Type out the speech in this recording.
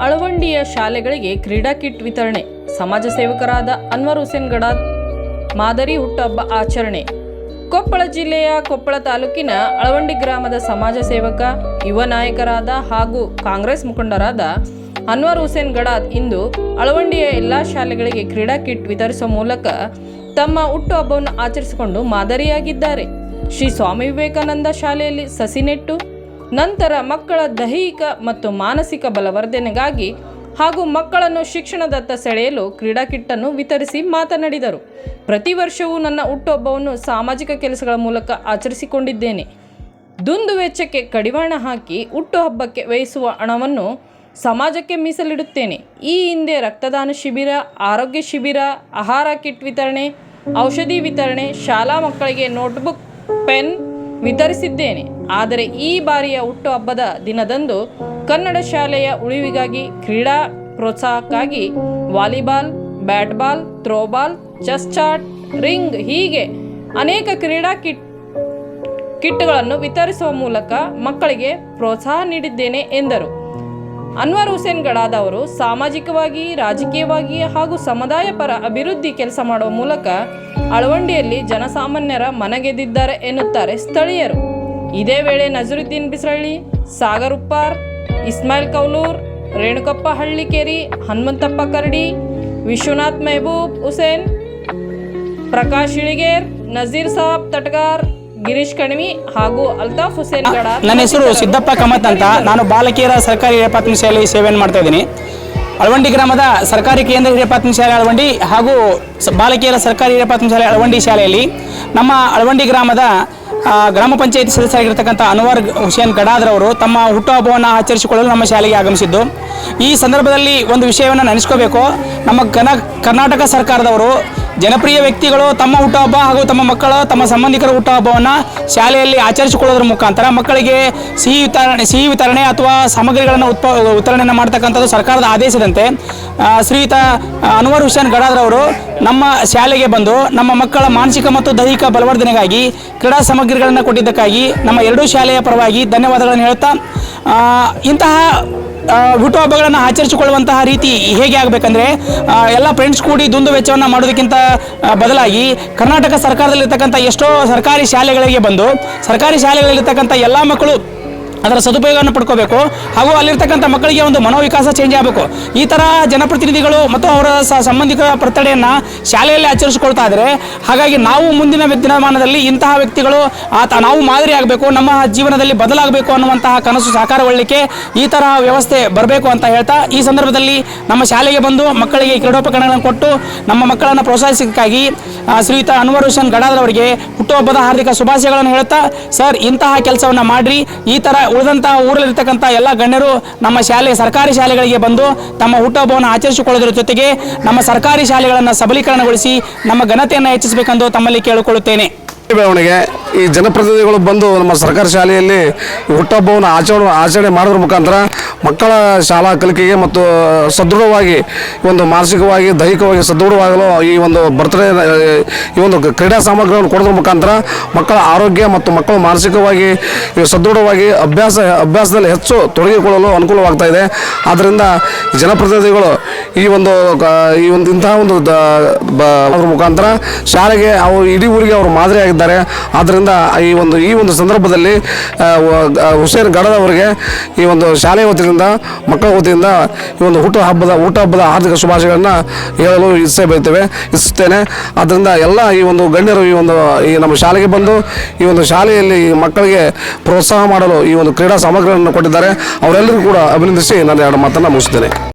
ಅಳವಂಡಿಯ ಶಾಲೆಗಳಿಗೆ ಕ್ರೀಡಾ ಕಿಟ್ ವಿತರಣೆ. ಸಮಾಜ ಸೇವಕರಾದ ಅನ್ವರ್ ಹುಸೇನ್ ಗಡಾದ್ ಮಾದರಿ ಹುಟ್ಟುಹಬ್ಬ ಆಚರಣೆ. ಕೊಪ್ಪಳ ಜಿಲ್ಲೆಯ ಕೊಪ್ಪಳ ತಾಲೂಕಿನ ಅಳವಂಡಿ ಗ್ರಾಮದ ಸಮಾಜ ಸೇವಕ, ಯುವ ನಾಯಕರಾದ ಹಾಗೂ ಕಾಂಗ್ರೆಸ್ ಮುಖಂಡರಾದ ಅನ್ವರ್ ಹುಸೇನ್ ಗಡಾದ್ ಇಂದು ಅಳವಂಡಿಯ ಎಲ್ಲ ಶಾಲೆಗಳಿಗೆ ಕ್ರೀಡಾ ಕಿಟ್ ವಿತರಿಸುವ ಮೂಲಕ ತಮ್ಮ ಹುಟ್ಟುಹಬ್ಬವನ್ನು ಆಚರಿಸಿಕೊಂಡು ಮಾದರಿಯಾಗಿದ್ದಾರೆ. ಶ್ರೀ ಸ್ವಾಮಿ ವಿವೇಕಾನಂದ ಶಾಲೆಯಲ್ಲಿ ಸಸಿ ನೆಟ್ಟು ನಂತರ ಮಕ್ಕಳ ದೈಹಿಕ ಮತ್ತು ಮಾನಸಿಕ ಬಲವರ್ಧನೆಗಾಗಿ ಹಾಗೂ ಮಕ್ಕಳನ್ನು ಶಿಕ್ಷಣದತ್ತ ಸೆಳೆಯಲು ಕ್ರೀಡಾ ಕಿಟ್ಟನ್ನು ವಿತರಿಸಿ ಮಾತನಾಡಿದರು. ಪ್ರತಿ ವರ್ಷವೂ ನನ್ನ ಹುಟ್ಟುಹಬ್ಬವನ್ನು ಸಾಮಾಜಿಕ ಕೆಲಸಗಳ ಮೂಲಕ ಆಚರಿಸಿಕೊಂಡಿದ್ದೇನೆ. ದುಂದು ವೆಚ್ಚಕ್ಕೆ ಕಡಿವಾಣ ಹಾಕಿ ಹುಟ್ಟುಹಬ್ಬಕ್ಕೆ ವ್ಯಯಿಸುವ ಹಣವನ್ನು ಸಮಾಜಕ್ಕೆ ಮೀಸಲಿಡುತ್ತೇನೆ. ಈ ಹಿಂದೆ ರಕ್ತದಾನ ಶಿಬಿರ, ಆರೋಗ್ಯ ಶಿಬಿರ, ಆಹಾರ ಕಿಟ್ ವಿತರಣೆ, ಔಷಧಿ ವಿತರಣೆ, ಶಾಲಾ ಮಕ್ಕಳಿಗೆ ನೋಟ್ಬುಕ್, ಪೆನ್ ವಿತರಿಸಿದ್ದೇನೆ. ಆದರೆ ಈ ಬಾರಿಯ ಹುಟ್ಟುಹಬ್ಬದ ದಿನದಂದು ಕನ್ನಡ ಶಾಲೆಯ ಉಳಿವಿಗಾಗಿ, ಕ್ರೀಡಾ ಪ್ರೋತ್ಸಾಹಕ್ಕಾಗಿ ವಾಲಿಬಾಲ್, ಬ್ಯಾಟ್ಬಾಲ್, ಥ್ರೋಬಾಲ್, ಚೆಸ್ ಚಾಟ್, ರಿಂಗ್ ಹೀಗೆ ಅನೇಕ ಕ್ರೀಡಾ ಕಿಟ್ಗಳನ್ನು ವಿತರಿಸುವ ಮೂಲಕ ಮಕ್ಕಳಿಗೆ ಪ್ರೋತ್ಸಾಹ ನೀಡಿದ್ದೇನೆ ಎಂದರು. ಅನ್ವರ್ ಹುಸೇನ್ ಗಡಾದ್ ಅವರು ಸಾಮಾಜಿಕವಾಗಿ, ರಾಜಕೀಯವಾಗಿ ಹಾಗೂ ಸಮುದಾಯ ಪರ ಅಭಿವೃದ್ಧಿ ಕೆಲಸ ಮಾಡುವ ಮೂಲಕ ಅಳವಂಡಿಯಲ್ಲಿ ಜನಸಾಮಾನ್ಯರ ಮನಗೆದ್ದಿದ್ದಾರೆ ಎನ್ನುತ್ತಾರೆ ಸ್ಥಳೀಯರು. ಇದೇ ವೇಳೆ ನಜರುದ್ದೀನ್ ಬಿಸರಳ್ಳಿ, ಸಾಗರ್ ಉಪ್ಪಾರ್, ಇಸ್ಮಾಯಿಲ್ ಕೌಲೂರ್, ರೇಣುಕಪ್ಪ ಹಳ್ಳಿಕೇರಿ, ಹನುಮಂತಪ್ಪ ಕರಡಿ, ವಿಶ್ವನಾಥ್ ಮೆಹಬೂಬ್ ಹುಸೇನ್, ಪ್ರಕಾಶ್ ಇಳಿಗೇರ್, ನಜೀರ್ ಸಾಬ್ ತಟಗಾರ್, ಗಿರೀಶ್ ಕಣಿವಿ ಹಾಗೂ ಅಲ್ತಾಫ್ ಹುಸೇನ್ ಗಡಾದ್. ನನ್ನ ಹೆಸರು ಸಿದ್ದಪ್ಪ ಕಮತ್ ಅಂತ. ನಾನು ಬಾಲಕಿಯರ ಸರ್ಕಾರಿ ಹಿರಿಯ ಪ್ರಾಥಮಿಕ ಶಾಲೆಯಲ್ಲಿ ಸೇವೆಯನ್ನು ಮಾಡ್ತಾ ಇದ್ದೀನಿ. ಅಳವಂಡಿ ಗ್ರಾಮದ ಸರ್ಕಾರಿ ಕೇಂದ್ರ ಹಿರಿಯ ಪ್ರಾಥಮಿಕ ಶಾಲೆ ಅಳವಂಡಿ ಹಾಗೂ ಬಾಲಕಿಯರ ಸರ್ಕಾರಿ ಹಿರಿಯ ಪ್ರಾಥಮಿಕ ಶಾಲೆ ಅಳವಂಡಿ ಶಾಲೆಯಲ್ಲಿ ನಮ್ಮ ಅಳವಂಡಿ ಗ್ರಾಮದ ಗ್ರಾಮ ಪಂಚಾಯತಿ ಸದಸ್ಯರಾಗಿರ್ತಕ್ಕಂಥ ಅನ್ವರ್ ಹುಸೇನ್ ಗಡಾದ್ರವರು ತಮ್ಮ ಹುಟ್ಟುಹಬ್ಬವನ್ನು ಆಚರಿಸಿಕೊಳ್ಳಲು ನಮ್ಮ ಶಾಲೆಗೆ ಆಗಮಿಸಿದ್ದು. ಈ ಸಂದರ್ಭದಲ್ಲಿ ಒಂದು ವಿಷಯವನ್ನು ನೆನೆಸ್ಕೋಬೇಕು. ನಮ್ಮ ಕರ್ನಾಟಕ ಸರ್ಕಾರದವರು ಜನಪ್ರಿಯ ವ್ಯಕ್ತಿಗಳು ತಮ್ಮ ಹುಟ್ಟುಹಬ್ಬ ಹಾಗೂ ತಮ್ಮ ಮಕ್ಕಳ, ತಮ್ಮ ಸಂಬಂಧಿಕರ ಹುಟ್ಟುಹಬ್ಬವನ್ನು ಶಾಲೆಯಲ್ಲಿ ಆಚರಿಸಿಕೊಳ್ಳೋದ್ರ ಮುಖಾಂತರ ಮಕ್ಕಳಿಗೆ ಸಿಹಿ ವಿತರಣೆ ಅಥವಾ ಸಾಮಗ್ರಿಗಳನ್ನು ವಿತರಣೆಯನ್ನು ಮಾಡ್ತಕ್ಕಂಥದ್ದು ಸರ್ಕಾರದ ಆದೇಶದಂತೆ ಶ್ರೀಯುತ ಅನ್ವರ್ ಹುಸೇನ್ ಗಡಾದ್ರವರು ನಮ್ಮ ಶಾಲೆಗೆ ಬಂದು ನಮ್ಮ ಮಕ್ಕಳ ಮಾನಸಿಕ ಮತ್ತು ದೈಹಿಕ ಬಲವರ್ಧನೆಗಾಗಿ ಕ್ರೀಡಾ ಸಾಮಗ್ರಿಗಳನ್ನು ಕೊಟ್ಟಿದ್ದಕ್ಕಾಗಿ ನಮ್ಮ ಎರಡೂ ಶಾಲೆಯ ಪರವಾಗಿ ಧನ್ಯವಾದಗಳನ್ನು ಹೇಳುತ್ತಾ, ಇಂತಹ ಹುಟ್ಟುಹಬ್ಬಗಳನ್ನು ಆಚರಿಸಿಕೊಳ್ಳುವಂತಹ ರೀತಿ ಹೇಗೆ ಆಗಬೇಕಂದ್ರೆ ಎಲ್ಲ ಫ್ರೆಂಡ್ಸ್ ಕೂಡಿ ದುಂದು ವೆಚ್ಚವನ್ನು ಮಾಡೋದಕ್ಕಿಂತ ಬದಲಾಗಿ ಕರ್ನಾಟಕ ಸರ್ಕಾರದಲ್ಲಿರ್ತಕ್ಕಂಥ ಎಷ್ಟೋ ಸರ್ಕಾರಿ ಶಾಲೆಗಳಿಗೆ ಬಂದು ಸರ್ಕಾರಿ ಶಾಲೆಗಳಲ್ಲಿರ್ತಕ್ಕಂಥ ಎಲ್ಲ ಮಕ್ಕಳು ಅದರ ಸದುಪಯೋಗವನ್ನು ಪಡ್ಕೋಬೇಕು ಹಾಗೂ ಅಲ್ಲಿರ್ತಕ್ಕಂಥ ಮಕ್ಕಳಿಗೆ ಒಂದು ಮನೋವಿಕಾಸ ಚೇಂಜ್ ಆಗಬೇಕು. ಈ ಥರ ಜನಪ್ರತಿನಿಧಿಗಳು ಮತ್ತು ಅವರ ಸಂಬಂಧಿಕರ ಬರ್ತಡೆಯನ್ನು ಶಾಲೆಯಲ್ಲಿ ಆಚರಿಸಿಕೊಳ್ತಾ ಇದ್ದಾರೆ. ಹಾಗಾಗಿ ನಾವು ಮುಂದಿನ ದಿನಮಾನದಲ್ಲಿ ಇಂತಹ ವ್ಯಕ್ತಿಗಳು ನಾವು ಮಾದರಿ ಆಗಬೇಕು, ನಮ್ಮ ಜೀವನದಲ್ಲಿ ಬದಲಾಗಬೇಕು ಅನ್ನುವಂತಹ ಕನಸು ಸಾಕಾರಗೊಳ್ಳಲಿಕ್ಕೆ ಈ ತರಹ ವ್ಯವಸ್ಥೆ ಬರಬೇಕು ಅಂತ ಹೇಳ್ತಾ, ಈ ಸಂದರ್ಭದಲ್ಲಿ ನಮ್ಮ ಶಾಲೆಗೆ ಬಂದು ಮಕ್ಕಳಿಗೆ ಕ್ರೀಡೋಪಕರಣಗಳನ್ನು ಕೊಟ್ಟು ನಮ್ಮ ಮಕ್ಕಳನ್ನು ಪ್ರೋತ್ಸಾಹಿಸಕ್ಕಾಗಿ ಶ್ರೀಯುತ ಅನ್ವರ್ ಹುಸೇನ್ ಗಡಾದ್ ಅವರಿಗೆ ಹುಟ್ಟುಹಬ್ಬದ ಹಾರ್ದಿಕ ಶುಭಾಶಯಗಳನ್ನು ಹೇಳ್ತಾ, ಸರ್ ಇಂತಹ ಕೆಲಸವನ್ನು ಮಾಡಿರಿ. ಈ ಥರ ಉಳಿದಂತಹ ಊರಲ್ಲಿರ್ತಕ್ಕಂಥ ಎಲ್ಲ ಗಣ್ಯರು ನಮ್ಮ ಸರ್ಕಾರಿ ಶಾಲೆಗಳಿಗೆ ಬಂದು ತಮ್ಮ ಹುಟ್ಟುಹಬ್ಬವನ್ನು ಆಚರಿಸಿಕೊಳ್ಳೋದ್ರ ಜೊತೆಗೆ ನಮ್ಮ ಸರ್ಕಾರಿ ಶಾಲೆಗಳನ್ನು ಸಬಲೀಕರಣಗೊಳಿಸಿ ನಮ್ಮ ಘನತೆಯನ್ನು ಹೆಚ್ಚಿಸಬೇಕೆಂದು ತಮ್ಮಲ್ಲಿ ಕೇಳಿಕೊಳ್ಳುತ್ತೇನೆ. ಬೆಳವಣಿಗೆ ಈ ಜನಪ್ರತಿನಿಧಿಗಳು ಬಂದು ನಮ್ಮ ಸರ್ಕಾರಿ ಶಾಲೆಯಲ್ಲಿ ಹುಟ್ಟುಹಬ್ಬವನ್ನು ಆಚರಣೆ ಮಾಡೋದ್ರ ಮುಖಾಂತರ ಮಕ್ಕಳ ಶಾಲಾ ಕಲಿಕೆಗೆ ಮತ್ತು ಸದೃಢವಾಗಿ ಒಂದು ಮಾನಸಿಕವಾಗಿ, ದೈಹಿಕವಾಗಿ ಸದೃಢವಾಗಲು ಈ ಒಂದು ಬರ್ತ್ಡೇ, ಈ ಒಂದು ಕ್ರೀಡಾ ಸಾಮಗ್ರಿಗಳನ್ನು ಕೊಡೋದ್ರ ಮುಖಾಂತರ ಮಕ್ಕಳ ಆರೋಗ್ಯ ಮತ್ತು ಮಕ್ಕಳು ಮಾನಸಿಕವಾಗಿ ಸದೃಢವಾಗಿ ಅಭ್ಯಾಸದಲ್ಲಿ ಹೆಚ್ಚು ತೊಡಗಿಕೊಳ್ಳಲು ಅನುಕೂಲವಾಗ್ತಾ ಇದೆ. ಆದ್ದರಿಂದ ಜನಪ್ರತಿನಿಧಿಗಳು ಈ ಒಂದು ಇಂತಹ ಒಂದು ಮುಖಾಂತರ ಶಾಲೆಗೆ ಇಡೀ ಊರಿಗೆ ಅವರು ಮಾದರಿ ಆಗಿದ್ದಾರೆ. ಆದ್ದರಿಂದ ಈ ಒಂದು ಸಂದರ್ಭದಲ್ಲಿ ಹುಸೇನ್ ಗಡಾದ್ ಅವರಿಗೆ ಈ ಒಂದು ಶಾಲೆಯ ವತಿಯಿಂದ, ಮಕ್ಕಳ ವತಿಯಿಂದ ಈ ಒಂದು ಹುಟ್ಟುಹಬ್ಬದ ಹಾರ್ದಿಕ ಶುಭಾಶಯಗಳನ್ನು ಹೇಳಲು ಇಚ್ಛಿಸುತ್ತೇನೆ. ಆದ್ದರಿಂದ ಎಲ್ಲ ಈ ಒಂದು ಗಣ್ಯರು ಈ ನಮ್ಮ ಶಾಲೆಗೆ ಬಂದು ಈ ಒಂದು ಶಾಲೆಯಲ್ಲಿ ಮಕ್ಕಳಿಗೆ ಪ್ರೋತ್ಸಾಹ ಮಾಡಲು ಈ ಒಂದು ಕ್ರೀಡಾ ಸಾಮಗ್ರಿಗಳನ್ನು ಕೊಟ್ಟಿದ್ದಾರೆ. ಅವರೆಲ್ಲರಿಗೂ ಕೂಡ ಅಭಿನಂದಿಸಿ ನಾನು ಎರಡು ಮಾತನ್ನು ಮುಗಿಸ್ತೇನೆ.